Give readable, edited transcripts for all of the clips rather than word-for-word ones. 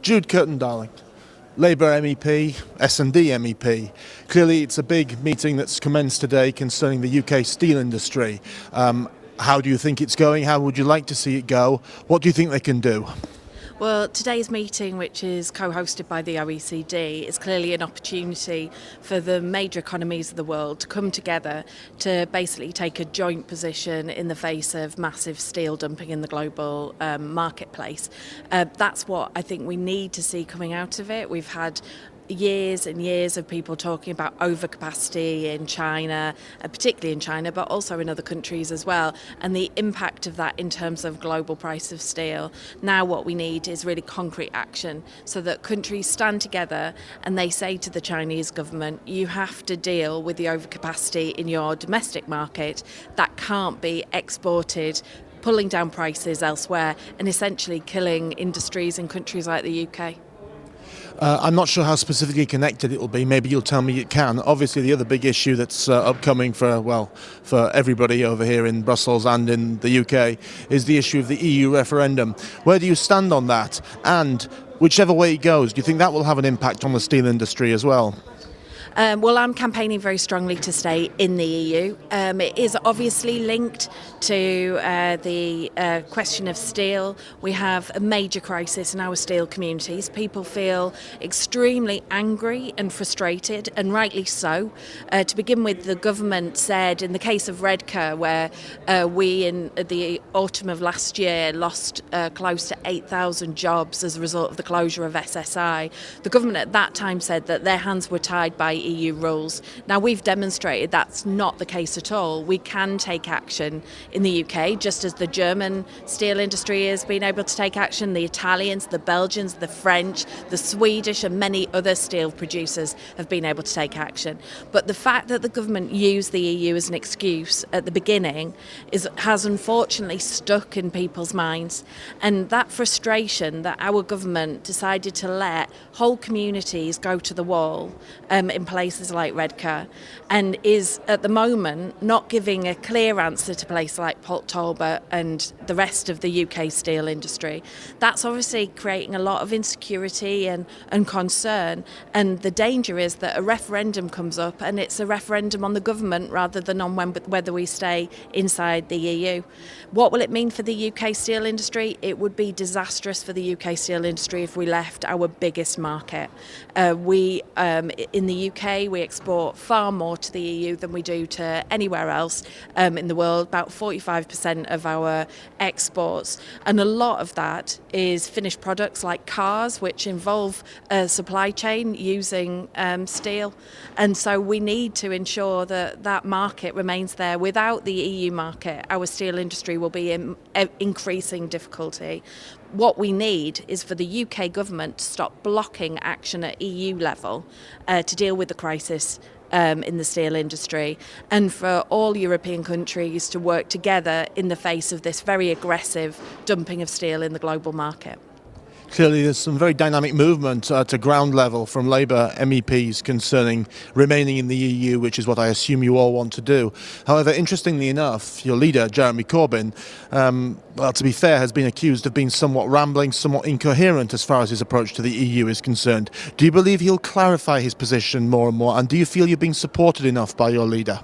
Jude Kirton-Darling, Labour MEP, S&D MEP. Clearly it's a big meeting that's commenced today concerning the UK steel industry. How do you think it's going? How would you like to see it go? What do you think they can do? Well, today's meeting, which is co-hosted by the OECD, is clearly an opportunity for the major economies of the world to come together to basically take a joint position in the face of massive steel dumping in the global marketplace. That's what I think we need to see coming out of it. We've had years and years of people talking about overcapacity in China, particularly in China, but also in other countries as well, and the impact of that in terms of global price of steel. Now what we need is really concrete action so that countries stand together and they say to the Chinese government, you have to deal with the overcapacity in your domestic market that can't be exported, pulling down prices elsewhere and essentially killing industries in countries like the UK. I'm not sure how specifically connected it will be. Maybe you'll tell me it can. Obviously, the other big issue that's upcoming for everybody over here in Brussels and in the UK is the issue of the EU referendum. Where do you stand on that? And whichever way it goes, do you think that will have an impact on the steel industry as well? Well, I'm campaigning very strongly to stay in the EU. It is obviously linked to the question of steel. We have a major crisis in our steel communities. People feel extremely angry and frustrated, and rightly so. To begin with, the government said, in the case of Redcar, where we in the autumn of last year lost close to 8,000 jobs as a result of the closure of SSI, the government at that time said that their hands were tied by EU rules. Now we've demonstrated that's not the case at all. We can take action in the UK, just as the German steel industry has been able to take action, the Italians, the Belgians, the French, the Swedish and many other steel producers have been able to take action. But the fact that the government used the EU as an excuse at the beginning has unfortunately stuck in people's minds, and that frustration that our government decided to let whole communities go to the wall in places like Redcar, and is at the moment not giving a clear answer to places like Port Talbot and the rest of the UK steel industry. That's obviously creating a lot of insecurity and concern, and the danger is that a referendum comes up and it's a referendum on the government rather than on whether we stay inside the EU. What will it mean for the UK steel industry? It would be disastrous for the UK steel industry if we left our biggest market. In the UK, we export far more to the EU than we do to anywhere else in the world, about 45% of our exports. And a lot of that is finished products like cars, which involve a supply chain using steel. And so we need to ensure that that market remains there. Without the EU market, our steel industry will be in increasing difficulty. What we need is for the UK government to stop blocking action at EU level to deal with the crisis in the steel industry, and for all European countries to work together in the face of this very aggressive dumping of steel in the global market. Clearly there's some very dynamic movement to ground level from Labour MEPs concerning remaining in the EU, which is what I assume you all want to do. However, interestingly enough, your leader, Jeremy Corbyn, well, to be fair, has been accused of being somewhat rambling, somewhat incoherent as far as his approach to the EU is concerned. Do you believe he'll clarify his position more and more, and do you feel you're being supported enough by your leader?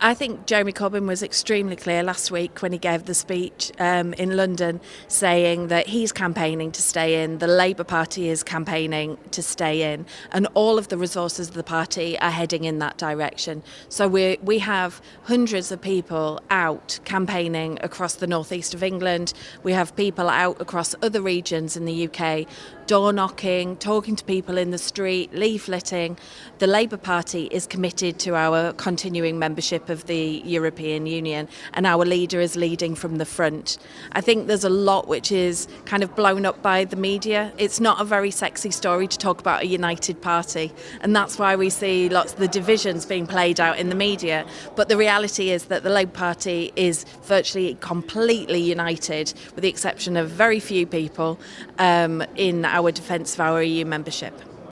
I think Jeremy Corbyn was extremely clear last week when he gave the speech in London, saying that he's campaigning to stay in, the Labour Party is campaigning to stay in, and all of the resources of the party are heading in that direction. So we have hundreds of people out campaigning across the northeast of England. We have people out across other regions in the UK, door knocking, talking to people in the street, leafleting. The Labour Party is committed to our continuing membership of the European Union, and our leader is leading from the front. I think there's a lot which is kind of blown up by the media. It's not a very sexy story to talk about a united party, and that's why we see lots of the divisions being played out in the media. But the reality is that the Labour Party is virtually completely united, with the exception of very few people in our defence of our EU membership.